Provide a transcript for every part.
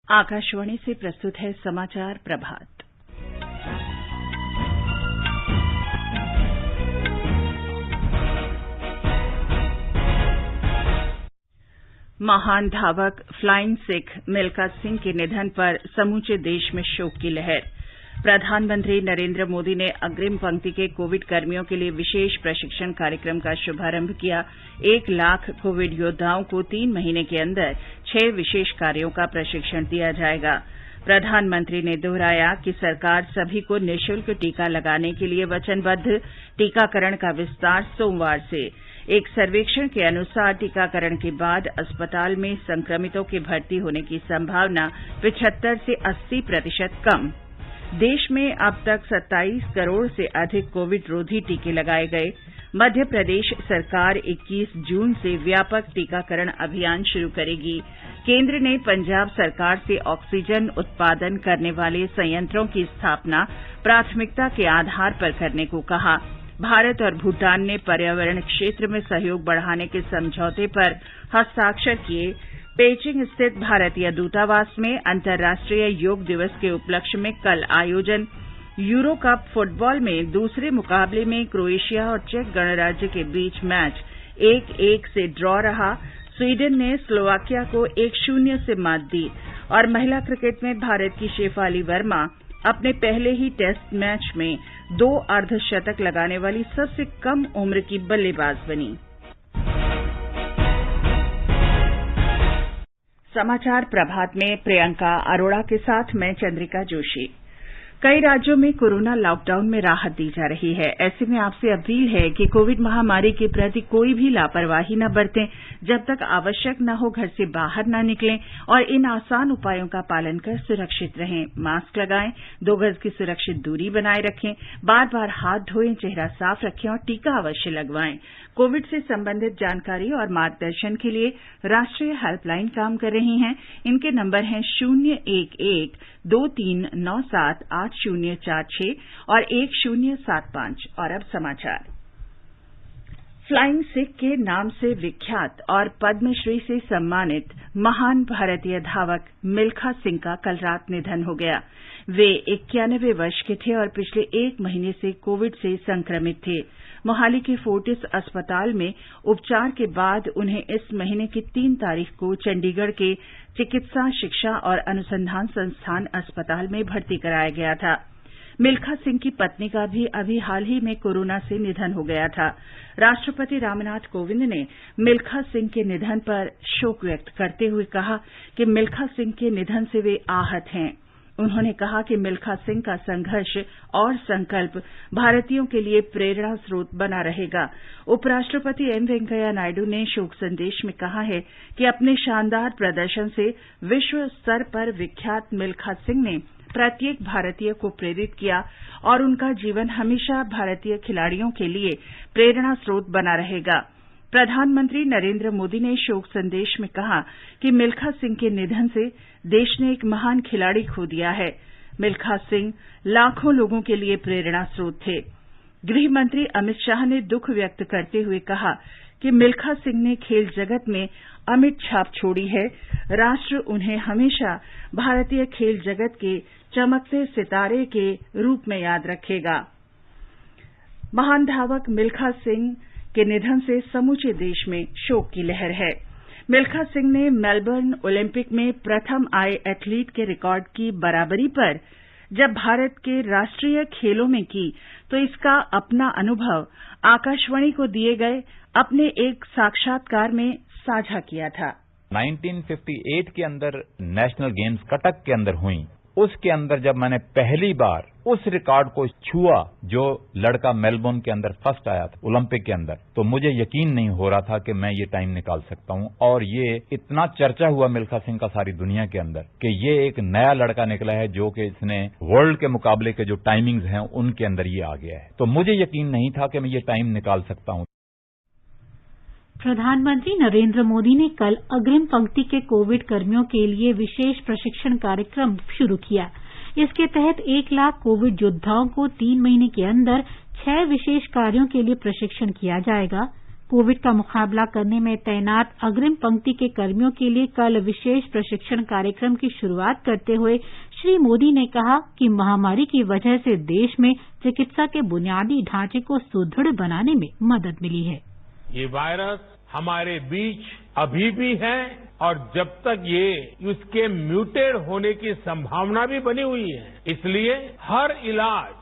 आकाशवाणी से प्रस्तुत है समाचार प्रभात। महान धावक फ्लाइंग सिख मिल्खा सिंह के निधन पर समूचे देश में शोक की लहर। प्रधानमंत्री नरेंद्र मोदी ने अग्रिम पंक्ति के कोविड कर्मियों के लिए विशेष प्रशिक्षण कार्यक्रम का शुभारंभ किया। 1 लाख कोविड योद्धाओं को 3 महीने के अंदर 6 विशेष कार्यों का प्रशिक्षण दिया जाएगा। प्रधानमंत्री ने दोहराया कि सरकार सभी को निःशुल्क टीका लगाने के लिए वचनबद्ध। टीकाकरण का विस्तार सोमवार से। एक सर्वेक्षण के अनुसार टीकाकरण के बाद अस्पताल में संक्रमितों के भर्ती होने की संभावना 75 से 80% कम। देश में अब तक 27 करोड़ से अधिक कोविड रोधी टीके लगाए गए। मध्य प्रदेश सरकार 21 जून से व्यापक टीकाकरण अभियान शुरू करेगी। केंद्र ने पंजाब सरकार से ऑक्सीजन उत्पादन करने वाले संयंत्रों की स्थापना प्राथमिकता के आधार पर करने को कहा। भारत और भूटान ने पर्यावरण क्षेत्र में सहयोग बढ़ाने के समझौते पर हस्ताक्षर किए। पेइचिंग स्थित भारतीय दूतावास में अंतर्राष्ट्रीय योग दिवस के उपलक्ष्य में कल आयोजन। यूरो कप फुटबॉल में दूसरे मुकाबले में क्रोएशिया और चेक गणराज्य के बीच मैच 1-1 से ड्रॉ रहा। स्वीडन ने स्लोवाकिया को 1-0 से मात दी। और महिला क्रिकेट में भारत की शेफाली वर्मा अपने पहले ही टेस्ट मैच में 2 अर्धशतक लगाने वाली सबसे कम उम्र की बल्लेबाज बनी। समाचार प्रभात में प्रियंका अरोड़ा के साथ मैं चंद्रिका जोशी। कई राज्यों में कोरोना लॉकडाउन में राहत दी जा रही है। ऐसे में आपसे अपील है कि कोविड महामारी के प्रति कोई भी लापरवाही न बरतें। जब तक आवश्यक न हो घर से बाहर न निकलें और इन आसान उपायों का पालन कर सुरक्षित रहें। मास्क लगाएं, 2 गज की सुरक्षित दूरी बनाए रखें, बार-बार हाथ धोएं, चेहरा साफ रखें और टीका अवश्य लगवाएं। कोविड से संबंधित जानकारी और मार्गदर्शन के लिए राष्ट्रीय हेल्पलाइन काम कर रही हैं। इनके नंबर हैं 011-2397-8046 और 1075। और अब समाचार। फ्लाइंग सिख के नाम से विख्यात और पद्मश्री से सम्मानित महान भारतीय धावक मिल्खा सिंह का कल रात निधन हो गया। वे 91 वर्ष के थे और पिछले 1 महीने से कोविड से संक्रमित थे। मोहाली के फोर्टिस अस्पताल में उपचार के बाद उन्हें इस महीने की 3 तारीख को चंडीगढ़ के चिकित्सा शिक्षा और अनुसंधान संस्थान अस्पताल में भर्ती कराया गया था। मिल्खा सिंह की पत्नी का भी अभी हाल ही में कोरोना से निधन हो गया था। राष्ट्रपति रामनाथ कोविंद ने मिल्खा सिंह के निधन पर शोक व्यक्त करते हुए कहा कि मिल्खा सिंह के निधन से वे आहत हैं। उन्होंने कहा कि मिल्खा सिंह का संघर्ष और संकल्प भारतीयों के लिए प्रेरणा स्रोत बना रहेगा। उपराष्ट्रपति एम वेंकैया नायडू ने शोक संदेश में कहा है कि अपने शानदार प्रदर्शन से विश्व स्तर पर विख्यात मिल्खा सिंह ने प्रत्येक भारतीय को प्रेरित किया और उनका जीवन हमेशा भारतीय खिलाड़ियों के लिए प्रेरणा स्रोत बना रहेगा। प्रधानमंत्री नरेंद्र मोदी ने शोक संदेश में कहा कि मिल्खा सिंह के निधन से देश ने एक महान खिलाड़ी खो दिया है। मिल्खा सिंह लाखों लोगों के लिए प्रेरणा स्रोत थे। गृह मंत्री अमित शाह ने दुख व्यक्त करते हुए कहा कि मिल्खा सिंह ने खेल जगत में अमिट छाप छोड़ी है। राष्ट्र उन्हें हमेशा भारतीय खेल जगत के चमकते सितारे के रूप में याद रखेगा। महान धावक मिल्खा सिंह के निधन से समूचे देश में शोक की लहर है। मिल्खा सिंह ने मेलबर्न ओलंपिक में प्रथम आए एथलीट के रिकॉर्ड की बराबरी पर जब भारत के राष्ट्रीय खेलों में की तो इसका अपना अनुभव आकाशवाणी को दिए गए अपने एक साक्षात्कार में साझा किया था। 1958 के अंदर नेशनल गेम्स कटक के अंदर हुई, उसके अंदर जब मैंने पहली बार उस रिकॉर्ड को छुआ जो लड़का मेलबोर्न के अंदर फर्स्ट आया था ओलंपिक के अंदर, तो मुझे यकीन नहीं हो रहा था कि मैं ये टाइम निकाल सकता हूं। और ये इतना चर्चा हुआ मिल्खा सिंह का सारी दुनिया के अंदर कि ये एक नया लड़का निकला है जो कि इसने वर्ल्ड के मुकाबले के जो टाइमिंग्स हैं उनके अंदर ये आ गया है। तो मुझे यकीन नहीं था कि मैं ये टाइम निकाल सकता हूं। प्रधानमंत्री नरेंद्र मोदी ने कल अग्रिम पंक्ति के कोविड कर्मियों के लिए विशेष प्रशिक्षण कार्यक्रम शुरू किया। इसके तहत 1 लाख कोविड योद्धाओं को 3 महीने के अंदर 6 विशेष कार्यों के लिए प्रशिक्षण किया जाएगा। कोविड का मुकाबला करने में तैनात अग्रिम पंक्ति के कर्मियों के लिए कल विशेष प्रशिक्षण कार्यक्रम की शुरुआत करते हुए श्री मोदी ने कहा कि महामारी की वजह से देश में चिकित्सा के बुनियादी ढांचे को सुदृढ़ बनाने में मदद मिली है। ये वायरस हमारे बीच अभी भी है और जब तक ये इसके म्यूटेड होने की संभावना भी बनी हुई है, इसलिए हर इलाज,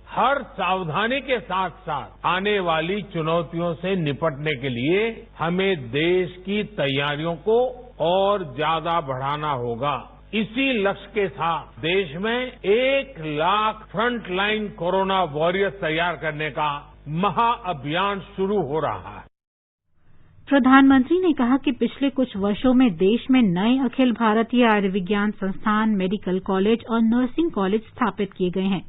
हर सावधानी के साथ साथ आने वाली चुनौतियों से निपटने के लिए हमें देश की तैयारियों को और ज्यादा बढ़ाना होगा। इसी लक्ष्य के साथ देश में 1 लाख फ्रंटलाइन कोरोना वॉरियर्स तैयार करने का महाअभियान शुरू हो रहा है। प्रधानमंत्री ने कहा कि पिछले कुछ वर्षों में देश में नए अखिल भारतीय आयुर्विज्ञान संस्थान, मेडिकल कॉलेज और नर्सिंग कॉलेज स्थापित किए गए हैं।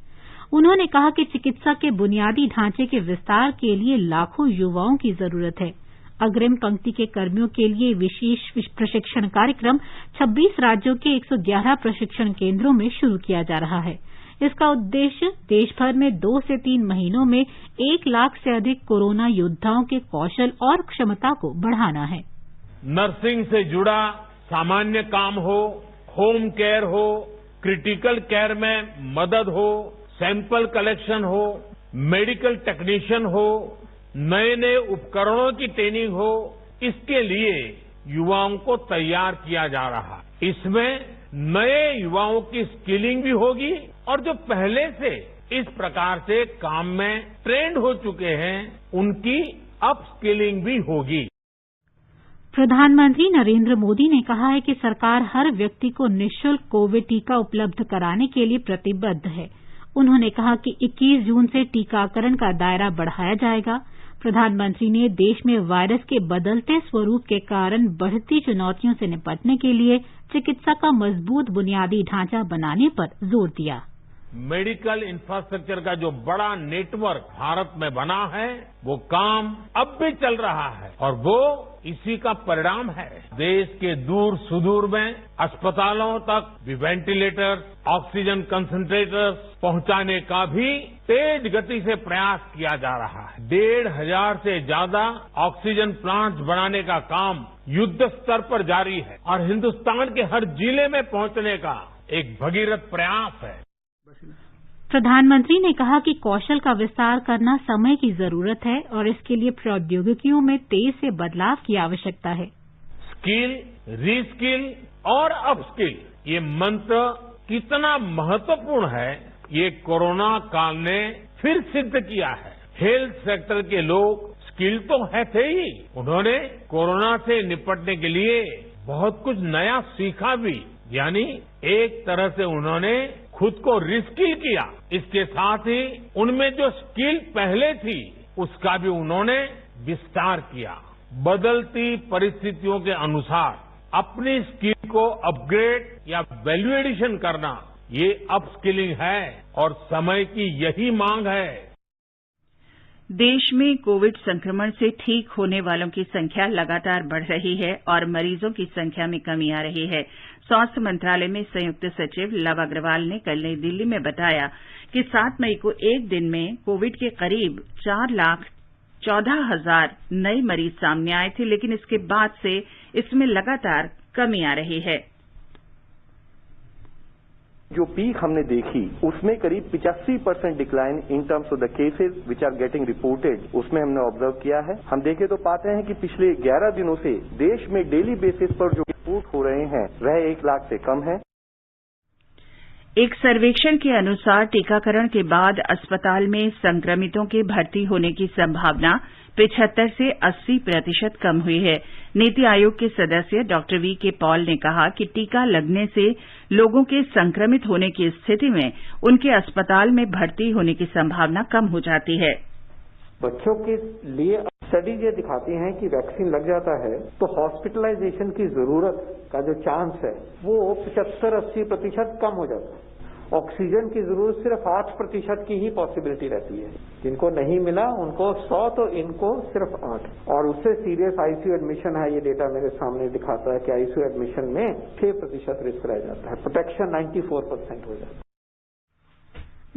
उन्होंने कहा कि चिकित्सा के बुनियादी ढांचे के विस्तार के लिए लाखों युवाओं की जरूरत है। अग्रिम पंक्ति के कर्मियों के लिए विशेष प्रशिक्षण कार्यक्रम 26 राज्यों के 111 प्रशिक्षण केंद्रों में शुरू किया जा रहा है। इसका उद्देश्य देश भर में 2 से 3 महीनों में 1 लाख से अधिक कोरोना योद्धाओं के कौशल और क्षमता को बढ़ाना है। नर्सिंग से जुड़ा सामान्य काम हो, होम केयर हो, क्रिटिकल केयर में मदद हो, सैंपल कलेक्शन हो, मेडिकल टेक्नीशियन हो, नए नए उपकरणों की ट्रेनिंग हो, इसके लिए युवाओं को तैयार किया जा रहा है। इसमें नए युवाओं की स्किलिंग भी होगी और जो पहले से इस प्रकार से काम में ट्रेंड हो चुके हैं, उनकी अप स्किलिंग भी होगी। प्रधानमंत्री नरेंद्र मोदी ने कहा है कि सरकार हर व्यक्ति को निःशुल्क कोविड टीका उपलब्ध कराने के लिए प्रतिबद्ध है। उन्होंने कहा कि 21 जून से टीकाकरण का दायरा बढ़ाया जाएगा। प्रधानमंत्री ने देश में वायरस के बदलते स्वरूप के कारण बढ़ती चुनौतियों से निपटने के लिए चिकित्सा का मजबूत बुनियादी ढांचा बनाने पर जोर दिया। मेडिकल इंफ्रास्ट्रक्चर का जो बड़ा नेटवर्क भारत में बना है, वो काम अब भी चल रहा है और वो इसी का परिणाम है। देश के दूर सुदूर में अस्पतालों तक भी वेंटिलेटर्स, ऑक्सीजन कंसंट्रेटर्स पहुंचाने का भी तेज गति से प्रयास किया जा रहा है। 1,500 से ज्यादा ऑक्सीजन प्लांट्स बनाने का काम युद्ध स्तर पर जारी है और हिंदुस्तान के हर जिले में पहुंचने का एक भगीरथ प्रयास है। प्रधानमंत्री ने कहा कि कौशल का विस्तार करना समय की जरूरत है और इसके लिए प्रौद्योगिकियों में तेज से बदलाव की आवश्यकता है। स्किल, रीस्किल और अपस्किल, ये मंत्र कितना महत्वपूर्ण है, ये कोरोना काल ने फिर सिद्ध किया है। हेल्थ सेक्टर के लोग स्किल तो थे ही, उन्होंने कोरोना से निपटने के लिए बहुत कुछ नया सीखा भी, यानी एक तरह से उन्होंने खुद को रिस्किल किया। इसके साथ ही उनमें जो स्किल पहले थी, उसका भी उन्होंने विस्तार किया। बदलती परिस्थितियों के अनुसार अपनी स्किल को अपग्रेड या वैल्यू एडिशन करना, ये अपस्किलिंग है और समय की यही मांग है। देश में कोविड संक्रमण से ठीक होने वालों की संख्या लगातार बढ़ रही है और मरीजों की संख्या में कमी आ रही है। स्वास्थ्य मंत्रालय में संयुक्त सचिव लव अग्रवाल ने कल नई दिल्ली में बताया कि 7 मई को एक दिन में कोविड के करीब 4,14,000 नए मरीज सामने आए थे, लेकिन इसके बाद से इसमें लगातार कमी आ रही है। जो पीक हमने देखी उसमें करीब 85% decline in terms of the cases which are getting reported, उसमें हमने ऑब्जर्व किया है। हम देखें तो पाते हैं कि पिछले 11 दिनों से देश में डेली बेसिस पर जो रिपोर्ट हो रहे हैं वह 1 लाख से कम है। एक सर्वेक्षण के अनुसार टीकाकरण के बाद अस्पताल में संक्रमितों के भर्ती होने की संभावना 75 से 80% कम हुई है। नीति आयोग के सदस्य डॉक्टर वी.के. पॉल ने कहा कि टीका लगने से लोगों के संक्रमित होने की स्थिति में उनके अस्पताल में भर्ती होने की संभावना कम हो जाती है। बच्चों के लिए स्टडीज ये दिखाती हैं कि वैक्सीन लग जाता है तो हॉस्पिटलाइजेशन की जरूरत का जो चांस है वो 75-80% कम हो जाता है। ऑक्सीजन की जरूरत सिर्फ 8% की ही पॉसिबिलिटी रहती है। जिनको नहीं मिला उनको 100 तो इनको सिर्फ 8, और उससे सीरियस आईसीयू एडमिशन है। ये डेटा मेरे सामने दिखाता है कि आईसीयू एडमिशन में 6% रिस्क रह जाता है। प्रोटेक्शन 94% हो जाता है।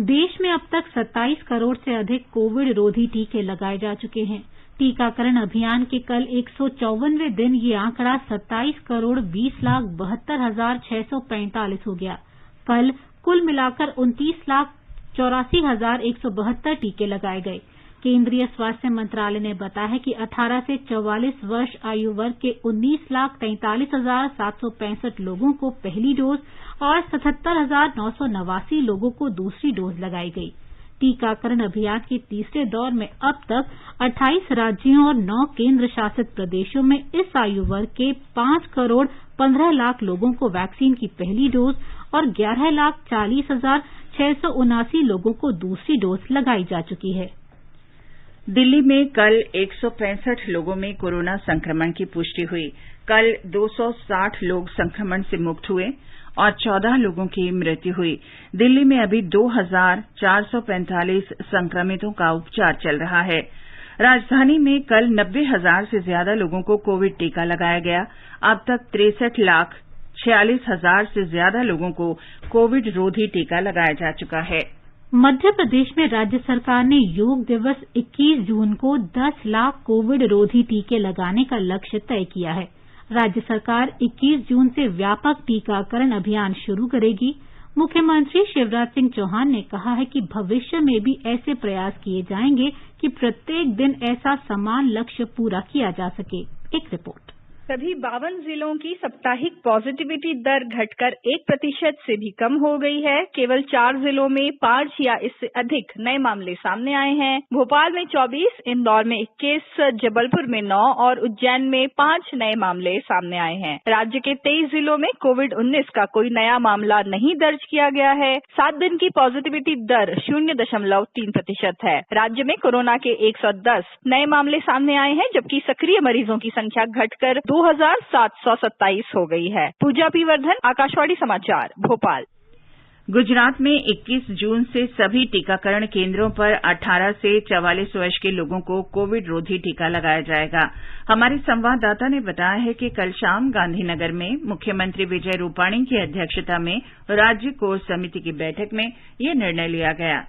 देश में अब तक 27 करोड़ से अधिक कोविड रोधी टीके लगाए जा चुके हैं। टीकाकरण अभियान के कल 154वें दिन ये आंकड़ा 27,20,72,645 हो गया। कल कुल मिलाकर 29,84,172 टीके लगाए गए। केंद्रीय स्वास्थ्य मंत्रालय ने बताया कि 18 से 44 वर्ष आयु वर्ग के 19,43,765 लोगों को पहली डोज और 77,989 लोगों को दूसरी डोज लगाई गई। टीकाकरण अभियान के तीसरे दौर में अब तक 28 राज्यों और 9 केंद्र शासित प्रदेशों में इस आयु वर्ग के 5,15,00,000 लोगों को वैक्सीन की पहली डोज और 11,40,679 लोगों को दूसरी डोज लगाई जा चुकी है। दिल्ली में कल 165 लोगों में कोरोना संक्रमण की पुष्टि हुई। कल 260 लोग संक्रमण से मुक्त हुए और 14 लोगों की मृत्यु हुई। दिल्ली में अभी 2,445 संक्रमितों का उपचार चल रहा है। राजधानी में कल 90,000 से ज्यादा लोगों को कोविड टीका लगाया गया। अब तक 63,46,000 से ज्यादा लोगों को कोविड रोधी टीका लगाया जा चुका है। मध्य प्रदेश में राज्य सरकार ने योग दिवस 21 जून को 10 लाख कोविड रोधी टीके लगाने का लक्ष्य तय किया है। राज्य सरकार 21 जून से व्यापक टीकाकरण अभियान शुरू करेगी। मुख्यमंत्री शिवराज सिंह चौहान ने कहा है कि भविष्य में भी ऐसे प्रयास किए जाएंगे कि प्रत्येक दिन ऐसा समान लक्ष्य पूरा किया जा सके। एक रिपोर्ट। सभी 52 जिलों की साप्ताहिक पॉजिटिविटी दर घटकर 1% से भी कम हो गई है। केवल 4 जिलों में 5 या इससे अधिक नए मामले सामने आए हैं। भोपाल में 24, इंदौर में 21, जबलपुर में 9 और उज्जैन में 5 नए मामले सामने आए हैं। राज्य के 23 जिलों में कोविड-19 का कोई नया मामला नहीं दर्ज किया गया है। 7 दिन की पॉजिटिविटी दर 0.3% है। राज्य में कोरोना के 110 नए मामले सामने आए हैं, जबकि सक्रिय मरीजों की संख्या घटकर 2,727 हो गई है। पूजा पी वर्धन, आकाशवाणी समाचार, भोपाल। गुजरात में 21 जून से सभी टीकाकरण केंद्रों पर 18 से 44 वर्ष के लोगों को कोविड रोधी टीका लगाया जाएगा। हमारे संवाददाता ने बताया है कि कल शाम गांधीनगर में मुख्यमंत्री विजय रूपाणी की अध्यक्षता में राज्य कोर समिति की बैठक में यह निर्णय लिया गया।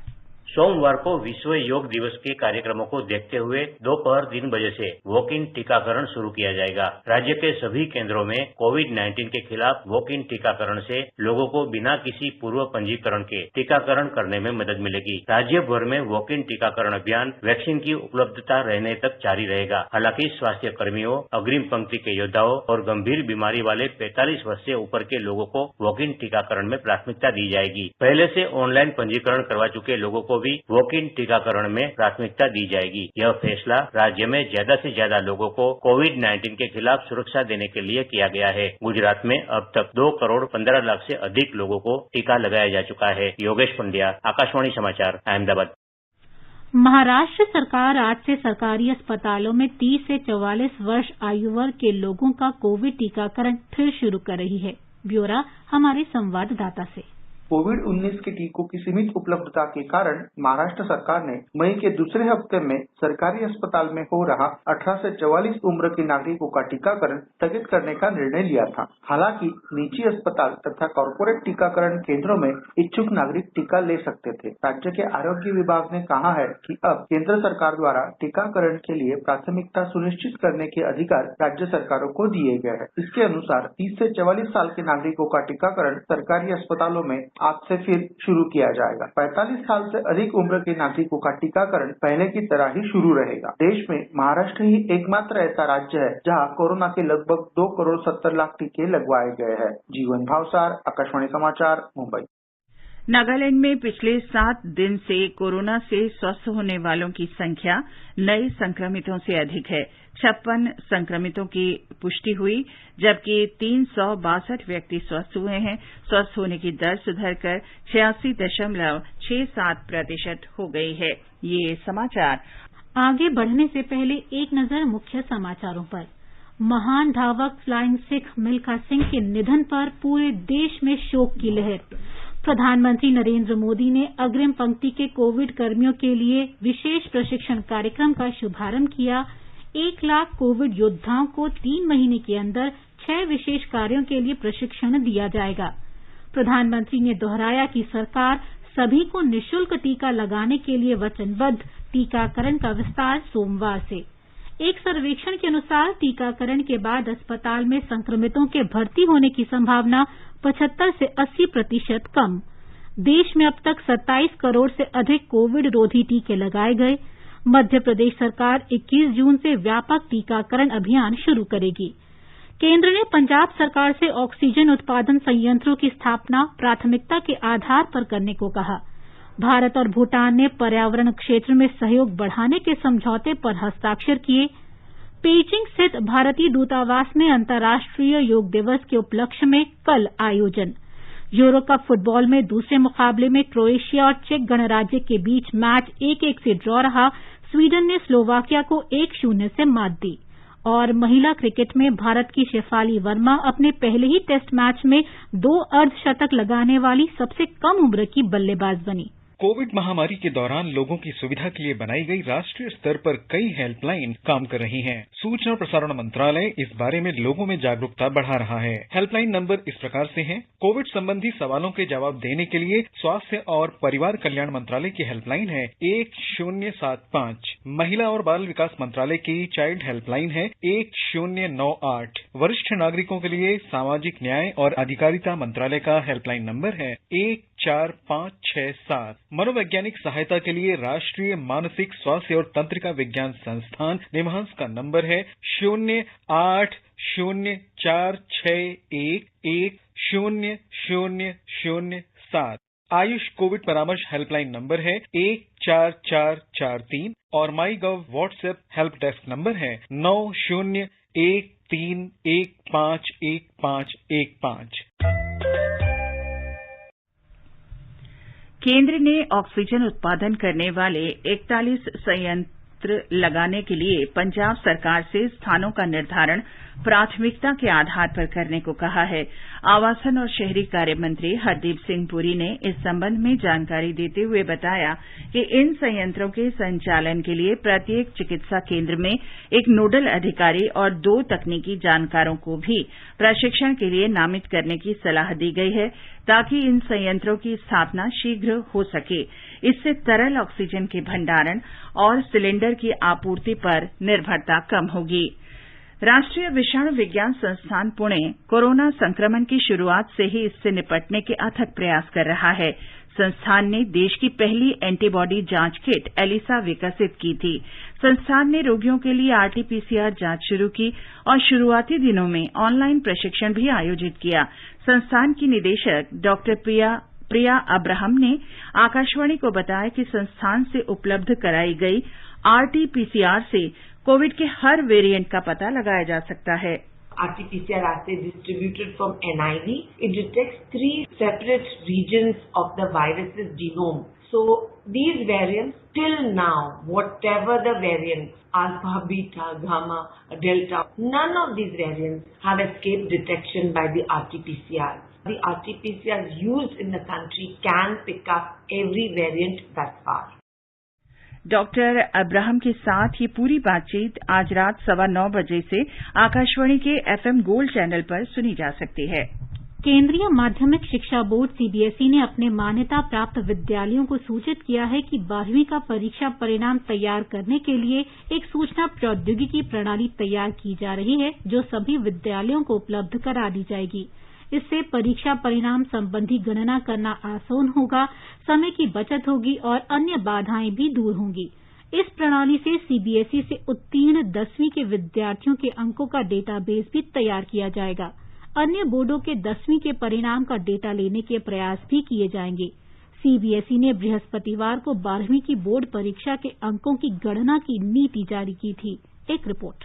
सोमवार को विश्व योग दिवस के कार्यक्रमों को देखते हुए दोपहर 3 बजे से वॉक इन टीकाकरण शुरू किया जाएगा। राज्य के सभी केंद्रों में कोविड-19 के खिलाफ वॉक इन टीकाकरण से लोगों को बिना किसी पूर्व पंजीकरण के टीकाकरण करने में मदद मिलेगी। राज्य भर में वॉक इन टीकाकरण अभियान वैक्सीन की उपलब्धता रहने तक जारी रहेगा। हालांकि स्वास्थ्य कर्मियों, अग्रिम पंक्ति के योद्धाओं और गंभीर बीमारी वाले 45 वर्ष से ऊपर के लोगों को वॉक इन टीकाकरण में प्राथमिकता दी जाएगी। पहले से ऑनलाइन पंजीकरण करवा चुके लोगों को भी वॉक इन टीकाकरण में प्राथमिकता दी जाएगी। यह फैसला राज्य में ज्यादा से ज्यादा लोगों को कोविड-19 के खिलाफ सुरक्षा देने के लिए किया गया है। गुजरात में अब तक 2,15,00,000 से अधिक लोगों को टीका लगाया जा चुका है। योगेश पंड्या, आकाशवाणी समाचार, अहमदाबाद। महाराष्ट्र सरकार आज से सरकारी अस्पतालों में 30 से 44 वर्ष आयु वर्ग के लोगों का कोविड टीकाकरण फिर शुरू कर रही है। ब्यौरा हमारे संवाददाता से। कोविड-19 के टीकों की सीमित उपलब्धता के कारण महाराष्ट्र सरकार ने मई के दूसरे हफ्ते में सरकारी अस्पताल में हो रहा 18 से 44 उम्र के नागरिकों का टीकाकरण स्थगित करने का निर्णय लिया था। हालांकि निजी अस्पताल तथा कॉर्पोरेट टीकाकरण केंद्रों में इच्छुक नागरिक टीका ले सकते थे। राज्य के आरोग्य विभाग ने कहा है कि अब केंद्र सरकार द्वारा टीकाकरण के लिए प्राथमिकता सुनिश्चित करने के अधिकार राज्य सरकारों को दिए गए हैं। इसके अनुसार 30 से 44 साल के नागरिकों का टीकाकरण सरकारी अस्पतालों में आज से फिर शुरू किया जाएगा। 45 साल से अधिक उम्र के नागरिकों का टीकाकरण पहले की तरह ही शुरू रहेगा। देश में महाराष्ट्र ही एकमात्र ऐसा राज्य है जहां कोरोना के लगभग 2,70,00,000 टीके लगवाए गए हैं। जीवन भावसार, आकाशवाणी समाचार, मुंबई। नागालैंड में पिछले 7 दिन से कोरोना से स्वस्थ होने वालों की संख्या नए संक्रमितों से अधिक है। 56 संक्रमितों की पुष्टि हुई, जबकि 362 व्यक्ति स्वस्थ हुए हैं। स्वस्थ होने की दर सुधरकर 86.67% हो गई है। ये समाचार आगे बढ़ने से पहले एक नजर मुख्य समाचारों पर। महान धावक फ्लाइंग सिख मिल्खा सिंह के निधन पर पूरे देश में शोक की लहर। प्रधानमंत्री नरेंद्र मोदी ने अग्रिम पंक्ति के कोविड कर्मियों के लिए विशेष प्रशिक्षण कार्यक्रम का शुभारंभ किया। 1 लाख कोविड योद्धाओं को 3 महीने के अंदर 6 विशेष कार्यों के लिए प्रशिक्षण दिया जाएगा। प्रधानमंत्री ने दोहराया कि सरकार सभी को निःशुल्क टीका लगाने के लिए वचनबद्ध। टीकाकरण का विस्तार सोमवार से। एक सर्वेक्षण के अनुसार टीकाकरण के बाद अस्पताल में संक्रमितों के भर्ती होने की संभावना 75 से 80% कम। देश में अब तक 27 करोड़ से अधिक कोविड रोधी टीके लगाए गए। मध्य प्रदेश सरकार 21 जून से व्यापक टीकाकरण अभियान शुरू करेगी। केंद्र ने पंजाब सरकार से ऑक्सीजन उत्पादन संयंत्रों की स्थापना प्राथमिकता के आधार पर करने को कहा। भारत और भूटान ने पर्यावरण क्षेत्र में सहयोग बढ़ाने के समझौते पर हस्ताक्षर किए। पेइचिंग स्थित भारतीय दूतावास में अंतर्राष्ट्रीय योग दिवस के उपलक्ष्य में कल आयोजन। यूरो कप फुटबॉल में दूसरे मुकाबले में क्रोएशिया और चेक गणराज्य के बीच मैच 1-1 से ड्रॉ रहा। स्वीडन ने स्लोवाकिया को 1-0 से मात दी। और महिला क्रिकेट में भारत की शेफाली वर्मा अपने पहले ही टेस्ट मैच में 2 अर्धशतक लगाने वाली सबसे कम उम्र की बल्लेबाज बनी। कोविड महामारी के दौरान लोगों की सुविधा के लिए बनाई गई राष्ट्रीय स्तर पर कई हेल्पलाइन काम कर रही हैं। सूचना प्रसारण मंत्रालय इस बारे में लोगों में जागरूकता बढ़ा रहा है। हेल्पलाइन नंबर इस प्रकार से हैं। कोविड संबंधी सवालों के जवाब देने के लिए स्वास्थ्य और परिवार कल्याण मंत्रालय की हेल्पलाइन है 1075। महिला और बाल विकास मंत्रालय की चाइल्ड हेल्पलाइन है 1098। वरिष्ठ नागरिकों के लिए सामाजिक न्याय और अधिकारिता मंत्रालय का हेल्पलाइन नंबर है 14567। मनोवैज्ञानिक सहायता के लिए राष्ट्रीय मानसिक स्वास्थ्य और तंत्रिका विज्ञान संस्थान निमहांस का नंबर है 080461100007। आयुष कोविड परामर्श हेल्पलाइन नंबर है 14443 और माई गव व्हाट्सएप हेल्प डेस्क नंबर है 9013151515। केंद्र ने ऑक्सीजन उत्पादन करने वाले 41 संयंत्र लगाने के लिए पंजाब सरकार से स्थानों का निर्धारण प्राथमिकता के आधार पर करने को कहा है। आवासन और शहरी कार्य मंत्री हरदीप सिंह पुरी ने इस संबंध में जानकारी देते हुए बताया कि इन संयंत्रों के संचालन के लिए प्रत्येक चिकित्सा केंद्र में एक नोडल अधिकारी और 2 तकनीकी जानकारों को भी प्रशिक्षण के लिए नामित करने की सलाह दी गई है ताकि इन संयंत्रों की स्थापना शीघ्र हो सके। इससे तरल ऑक्सीजन के भंडारण और सिलेंडर की आपूर्ति पर निर्भरता कम होगी। राष्ट्रीय विषाणु विज्ञान संस्थान पुणे कोरोना संक्रमण की शुरुआत से ही इससे निपटने के अथक प्रयास कर रहा है। संस्थान ने देश की पहली एंटीबॉडी जांच किट एलिसा विकसित की थी। संस्थान ने रोगियों के लिए आरटी-पीसीआर जांच शुरू की और शुरुआती दिनों में ऑनलाइन प्रशिक्षण भी आयोजित किया। संस्थान की निदेशक डॉ प्रिया अब्राहम ने आकाशवाणी को बताया कि संस्थान से उपलब्ध कराई गई आरटी-पीसीआर से कोविड के हर वेरिएंट का पता लगाया जा सकता है। RT-PCR assay distributed from NIV, it detects 3 separate regions of the virus's genome. So these variants, till now, whatever the variants, alpha, beta, gamma, delta, none of these variants have escaped detection by the RT-PCR. The RT-PCR used in the country can pick up every variant thus far. Doctor Abraham के साथ ये पूरी बातचीत आज रात 9:15 बजे से आकाशवाणी के FM गोल्ड चैनल पर सुनी जा सकती है। केंद्रीय माध्यमिक शिक्षा बोर्ड सीबीएसई ने अपने मान्यता प्राप्त विद्यालयों को सूचित किया है कि 12वीं का परीक्षा परिणाम तैयार करने के लिए एक सूचना प्रौद्योगिकी प्रणाली तैयार की जा रही है जो सभी विद्यालयों को उपलब्ध करा दी जाएगी। इससे परीक्षा परिणाम संबंधी गणना करना आसान होगा, समय की बचत होगी और अन्य बाधाएं भी दूर होंगी। इस प्रणाली से सीबीएसई से उत्तीर्ण 10वीं के विद्यार्थियों के अंकों का डेटाबेस भी तैयार किया जाएगा। अन्य बोर्डों के 10वीं के परिणाम का डेटा लेने के प्रयास भी किए जाएंगे। सीबीएसई ने बृहस्पतिवार को 12वीं की बोर्ड परीक्षा के अंकों की गणना की नीति जारी की थी। एक रिपोर्ट।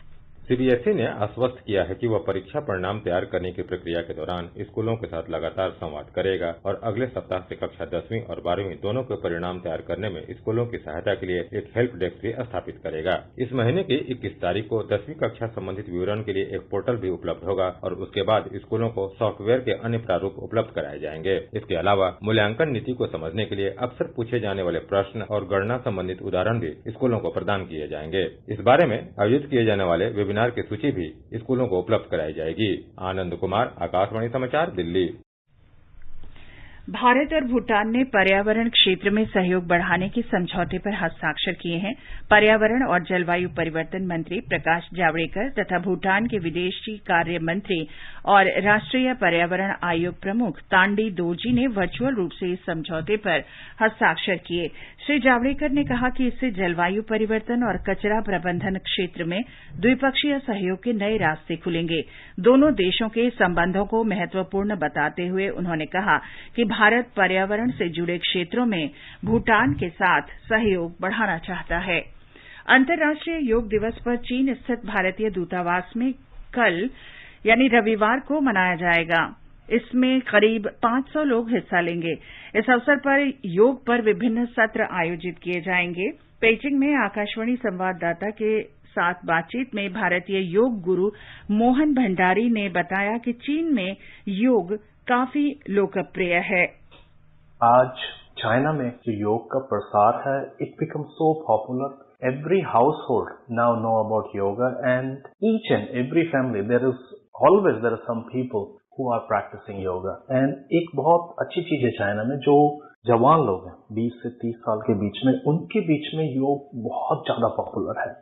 सीबीएसई ने आश्वस्त किया है कि वह परीक्षा परिणाम तैयार करने की प्रक्रिया के दौरान स्कूलों के साथ लगातार संवाद करेगा और अगले सप्ताह से कक्षा 10वीं और 12वीं दोनों के परिणाम तैयार करने में स्कूलों की सहायता के लिए एक हेल्प डेस्क भी स्थापित करेगा। इस महीने की 21 तारीख को 10वीं कक्षा संबंधित विवरण के लिए एक पोर्टल भी उपलब्ध होगा और उसके बाद स्कूलों को सॉफ्टवेयर के अन्य प्रारूप उपलब्ध कराए जाएंगे। इसके अलावा मूल्यांकन नीति को समझने के लिए अक्सर पूछे जाने वाले प्रश्न और गणना संबंधित उदाहरण भी स्कूलों को प्रदान किए जाएंगे। इस बारे में आयोजित किए जाने वाले वेबिनार की सूची भी स्कूलों को उपलब्ध कराई जाएगी। आनंद कुमार, आकाशवाणी समाचार, दिल्ली। भारत और भूटान ने पर्यावरण क्षेत्र में सहयोग बढ़ाने के समझौते पर हस्ताक्षर किए हैं। पर्यावरण और जलवायु परिवर्तन मंत्री प्रकाश जावड़ेकर तथा भूटान के विदेशी कार्य मंत्री और राष्ट्रीय पर्यावरण आयोग प्रमुख तांडी दोरजी ने वर्चुअल रूप से इस समझौते पर हस्ताक्षर किए। श्री जावड़ेकर ने कहा कि इससे जलवायु परिवर्तन और कचरा प्रबंधन क्षेत्र में द्विपक्षीय सहयोग के नए रास्ते खुलेंगे। दोनों देशों के संबंधों को महत्वपूर्ण बताते हुए उन्होंने कहा कि भारत पर्यावरण से जुड़े क्षेत्रों में भूटान के साथ सहयोग बढ़ाना चाहता है। अंतर्राष्ट्रीय योग दिवस पर चीन स्थित भारतीय दूतावास में कल यानी रविवार को मनाया जाएगा। इसमें करीब 500 लोग हिस्सा लेंगे। इस अवसर पर योग पर विभिन्न सत्र आयोजित किए जाएंगे। पेइचिंग में आकाशवाणी संवाददाता के साथ बातचीत में भारतीय योग गुरु मोहन भंडारी ने बताया कि चीन में योग काफी लोकप्रिय है। आज चाइना में जो योग का प्रसार है, it become so popular. Every household now know about yoga, and each and every family there are some people who are practicing yoga. And एक बहुत अच्छी चीज है चाइना में, जो जवान लोग हैं 20 से 30 साल के बीच में, उनके बीच में योग बहुत ज्यादा पॉपुलर है।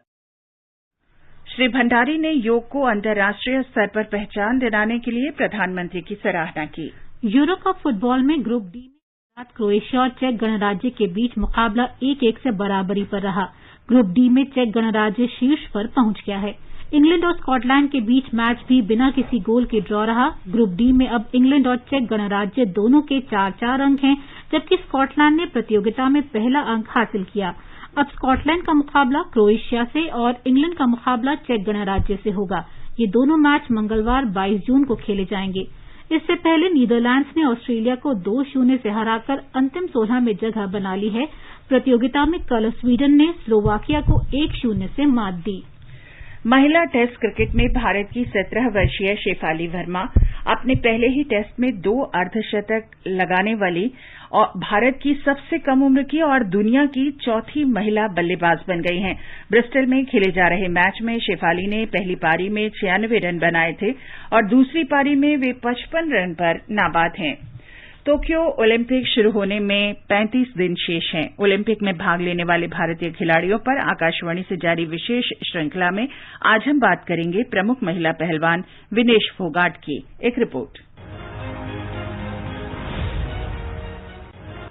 श्री भंडारी ने योग को अंतर्राष्ट्रीय स्तर पर पहचान दिलाने के लिए प्रधानमंत्री की सराहना की। यूरो कप फुटबॉल में ग्रुप डी में क्रोएशिया और चेक गणराज्य के बीच मुकाबला 1-1 से बराबरी पर रहा। ग्रुप डी में चेक गणराज्य शीर्ष पर पहुंच गया है। इंग्लैंड और स्कॉटलैंड के बीच मैच भी बिना किसी गोल के ड्रॉ रहा। ग्रुप डी में अब इंग्लैंड और चेक गणराज्य दोनों के 4-4 अंक हैं, जबकि स्कॉटलैंड ने प्रतियोगिता में पहला अंक हासिल किया। अब स्कॉटलैंड का मुकाबला क्रोएशिया से और इंग्लैंड का मुकाबला चेक गणराज्य से होगा। ये दोनों मैच मंगलवार 22 जून को खेले जाएंगे। इससे पहले नीदरलैंड्स ने ऑस्ट्रेलिया को 2-0 से हराकर अंतिम 16 में जगह बना ली है। प्रतियोगिता में कल स्वीडन ने स्लोवाकिया को 1-0 से मात दी। महिला टेस्ट क्रिकेट में भारत की 17 वर्षीय शेफाली वर्मा अपने पहले ही टेस्ट में 2 अर्धशतक लगाने वाली और भारत की सबसे कम उम्र की और दुनिया की चौथी महिला बल्लेबाज बन गई हैं। ब्रिस्टल में खेले जा रहे मैच में शेफाली ने पहली पारी में 96 रन बनाए थे और दूसरी पारी में वे 55 रन पर नाबाद हैं। टोक्यो ओलंपिक शुरू होने में 35 दिन शेष हैं। ओलंपिक में भाग लेने वाले भारतीय खिलाड़ियों पर आकाशवाणी से जारी विशेष श्रृंखला में आज हम बात करेंगे प्रमुख महिला पहलवान विनेश फोगाट की। एक रिपोर्ट।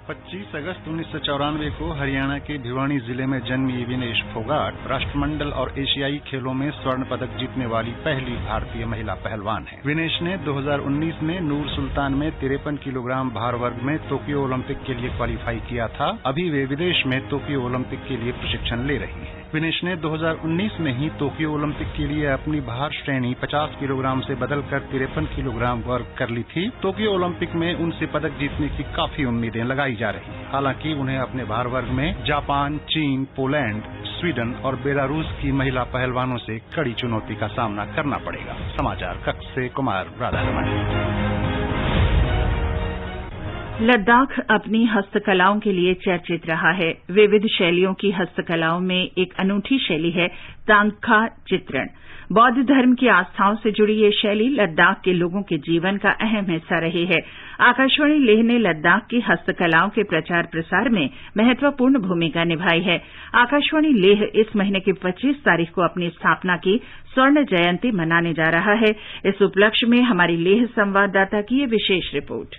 25 अगस्त 1994 को हरियाणा के भिवानी जिले में जन्मी विनेश फोगाट राष्ट्रमंडल और एशियाई खेलों में स्वर्ण पदक जीतने वाली पहली भारतीय महिला पहलवान है। विनेश ने 2019 में नूर सुल्तान में 53 किलोग्राम भार वर्ग में टोक्यो ओलंपिक के लिए क्वालिफाई किया था। अभी वे विदेश में टोक्यो ओलंपिक के लिए प्रशिक्षण ले रही है। विनेश ने 2019 में ही टोक्यो ओलंपिक के लिए अपनी भार श्रेणी 50 किलोग्राम से बदलकर 53 किलोग्राम वर्ग कर ली थी। टोक्यो ओलंपिक में उनसे पदक जीतने की काफी उम्मीदें लगाई जा रही हैं। हालांकि उन्हें अपने भार वर्ग में जापान, चीन, पोलैंड, स्वीडन और बेलारूस की महिला पहलवानों से कड़ी चुनौती का सामना करना पड़ेगा। समाचार कक्ष से कुमार राधारमण। लद्दाख अपनी हस्तकलाओं के लिए चर्चित रहा है। विविध शैलियों की हस्तकलाओं में एक अनूठी शैली है तांगखा चित्रण। बौद्ध धर्म की आस्थाओं से जुड़ी ये शैली लद्दाख के लोगों के जीवन का अहम हिस्सा रही है। आकाशवाणी लेह ने लद्दाख की हस्तकलाओं के प्रचार प्रसार में महत्वपूर्ण भूमिका निभाई है। आकाशवाणी लेह इस महीने की 25 तारीख को अपनी स्थापना की स्वर्ण जयंती मनाने जा रहा है। इस उपलक्ष्य में हमारी लेह संवाददाता की ये विशेष रिपोर्ट।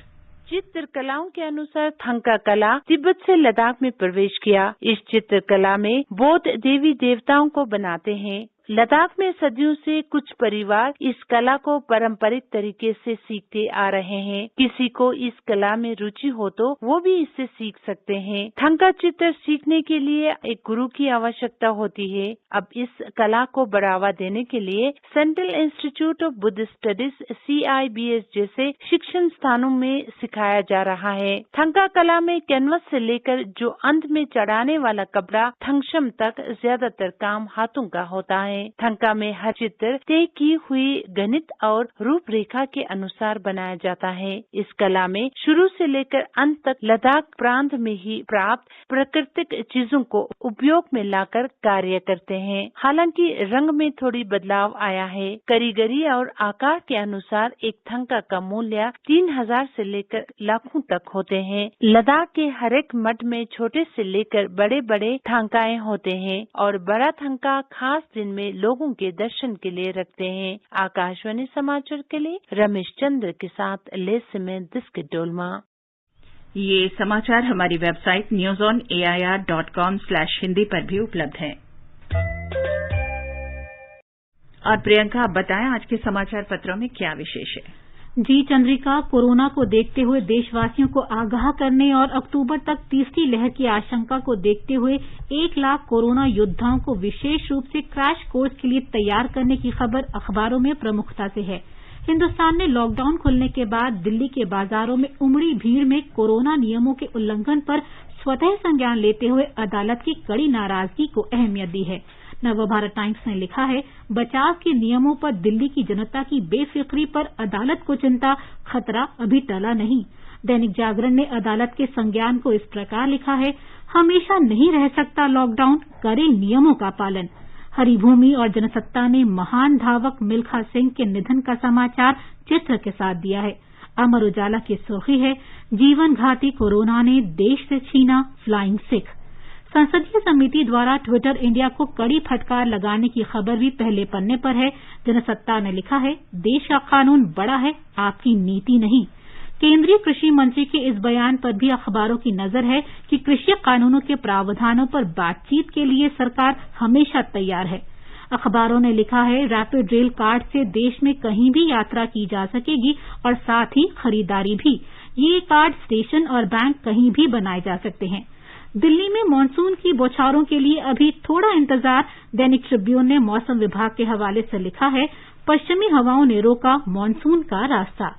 चित्रकलाओं के अनुसार थंका कला तिब्बत से लद्दाख में प्रवेश किया। इस चित्रकला में बौद्ध देवी देवताओं को बनाते हैं। लद्दाख में सदियों से कुछ परिवार इस कला को पारंपरिक तरीके से सीखते आ रहे हैं। किसी को इस कला में रुचि हो तो वो भी इससे सीख सकते हैं। थंका चित्र सीखने के लिए एक गुरु की आवश्यकता होती है। अब इस कला को बढ़ावा देने के लिए central institute of Buddha studies CIBS जैसे शिक्षण स्थानों में सिखाया जा रहा है। थंका कला में कैनवस से लेकर जो अंत में चढ़ाने वाला कपड़ा थंगशम तक ज्यादातर काम हाथों का होता है। है। थंका में हर चित्र तय की हुई गणित और रूपरेखा के अनुसार बनाया जाता है। इस कला में शुरू से लेकर अंत तक लद्दाख प्रांत में ही प्राप्त प्राकृतिक चीजों को उपयोग में लाकर कार्य करते हैं। हालांकि रंग में थोड़ी बदलाव आया है। कारीगरी और आकार के अनुसार एक थंका का मूल्य 3000 से लेकर लाखों तक होते हैं। लद्दाख के हर एक मठ में छोटे से लेकर बड़े बड़े थंकाएं होते हैं और बड़ा थंका खास दिन में लोगों के दर्शन के लिए रखते हैं। आकाशवाणी समाचार के लिए रमेश चंद्र के साथ लेस में दिस्किट डोलमा। ये समाचार हमारी वेबसाइट newsonair.com/hindi पर भी उपलब्ध है। और प्रियंका, आप बताएं आज के समाचार पत्रों में क्या विशेष है? जी चंद्रिका, कोरोना को देखते हुए देशवासियों को आगाह करने और अक्टूबर तक तीसरी लहर की आशंका को देखते हुए 1 लाख कोरोना योद्धाओं को विशेष रूप से क्रैश कोर्स के लिए तैयार करने की खबर अखबारों में प्रमुखता से है। हिन्दुस्तान ने लॉकडाउन खुलने के बाद दिल्ली के बाजारों में उमड़ी भीड़ में कोरोना नियमों के उल्लंघन पर स्वतः संज्ञान लेते हुए अदालत की कड़ी नाराजगी को अहमियत दी है। नवभारत टाइम्स ने लिखा है, बचाव के नियमों पर दिल्ली की जनता की बेफिक्री पर अदालत को चिंता, खतरा अभी टला नहीं। दैनिक जागरण ने अदालत के संज्ञान को इस प्रकार लिखा है, हमेशा नहीं रह सकता लॉकडाउन, करें नियमों का पालन। हरिभूमि और जनसत्ता ने महान धावक मिल्खा सिंह के निधन का समाचार चित्र के साथ दिया है। अमर उजाला की सुर्खी है, जीवन घाती कोरोना ने देश से छीना फ्लाइंग सिख। संसदीय समिति द्वारा ट्विटर इंडिया को कड़ी फटकार लगाने की खबर भी पहले पन्ने पर है। जनसत्ता ने लिखा है, देश का कानून बड़ा है, आपकी नीति नहीं। केंद्रीय कृषि मंत्री के इस बयान पर भी अखबारों की नजर है कि कृषि कानूनों के प्रावधानों पर बातचीत के लिए सरकार हमेशा तैयार है। अखबारों ने लिखा है, रैपिड रेल कार्ड से देश में कहीं भी यात्रा की जा सकेगी और साथ ही खरीदारी भी। ये कार्ड स्टेशन और बैंक कहीं भी बनाए जा सकते हैं। दिल्ली में मानसून की बौछारों के लिए अभी थोड़ा इंतजार। दैनिक ट्रिब्यून ने मौसम विभाग के हवाले से लिखा है, पश्चिमी हवाओं ने रोका मानसून का रास्ता।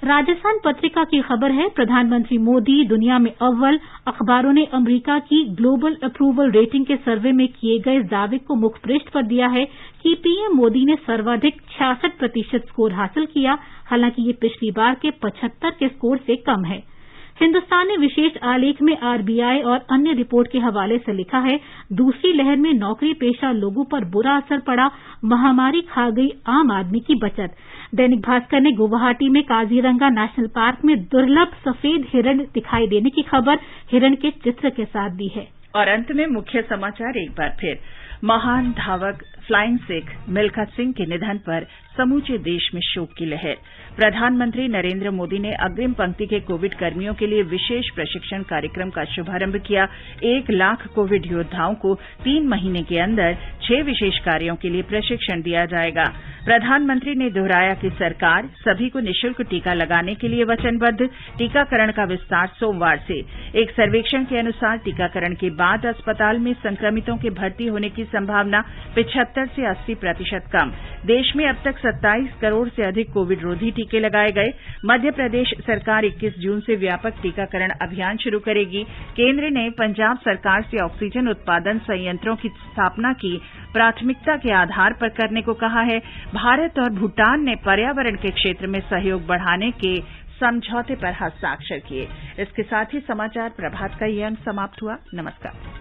राजस्थान पत्रिका की खबर है, प्रधानमंत्री मोदी दुनिया में अव्वल। अखबारों ने अमेरिका की ग्लोबल अप्रूवल रेटिंग के सर्वे में किए गए दावे को मुख्य पृष्ठ पर दिया है कि पीएम मोदी ने सर्वाधिक 66% स्कोर हासिल किया। हालांकि ये पिछली बार के 75 के स्कोर से कम है। हिन्दुस्तान ने विशेष आलेख में आरबीआई और अन्य रिपोर्ट के हवाले से लिखा है, दूसरी लहर में नौकरी पेशा लोगों पर बुरा असर पड़ा, महामारी खा गई आम आदमी की बचत। दैनिक भास्कर ने गुवाहाटी में काजीरंगा नेशनल पार्क में दुर्लभ सफेद हिरण दिखाई देने की खबर हिरण के चित्र के साथ दी है। और अंत में मुख्य समाचार एक बार फिर, महान धावक फ्लाइंग सिख मिल्खा सिंह के निधन पर समूचे देश में शोक की लहर। प्रधानमंत्री नरेंद्र मोदी ने अग्रिम पंक्ति के कोविड कर्मियों के लिए विशेष प्रशिक्षण कार्यक्रम का शुभारंभ किया। 1 लाख कोविड योद्धाओं को 3 महीने के अंदर 6 विशेष कार्यों के लिए प्रशिक्षण दिया जाएगा। प्रधानमंत्री ने दोहराया कि सरकार सभी को निःशुल्क टीका लगाने के लिए वचनबद्ध। टीकाकरण का विस्तार सोमवार से। एक सर्वेक्षण के अनुसार टीकाकरण के बाद अस्पताल में संक्रमितों के भर्ती होने की संभावना 75 से 80% कम। देश में अब तक 27 करोड़ से अधिक कोविड रोधी टीके लगाए गए। मध्य प्रदेश सरकार 21 जून से व्यापक टीकाकरण अभियान शुरू करेगी। केंद्र ने पंजाब सरकार से ऑक्सीजन उत्पादन संयंत्रों की स्थापना की प्राथमिकता के आधार पर करने को कहा है। भारत और भूटान ने पर्यावरण के क्षेत्र में सहयोग बढ़ाने के समझौते पर हस्ताक्षर किए। इसके साथ ही समाचार प्रभात का ये अंक समाप्त हुआ। नमस्कार।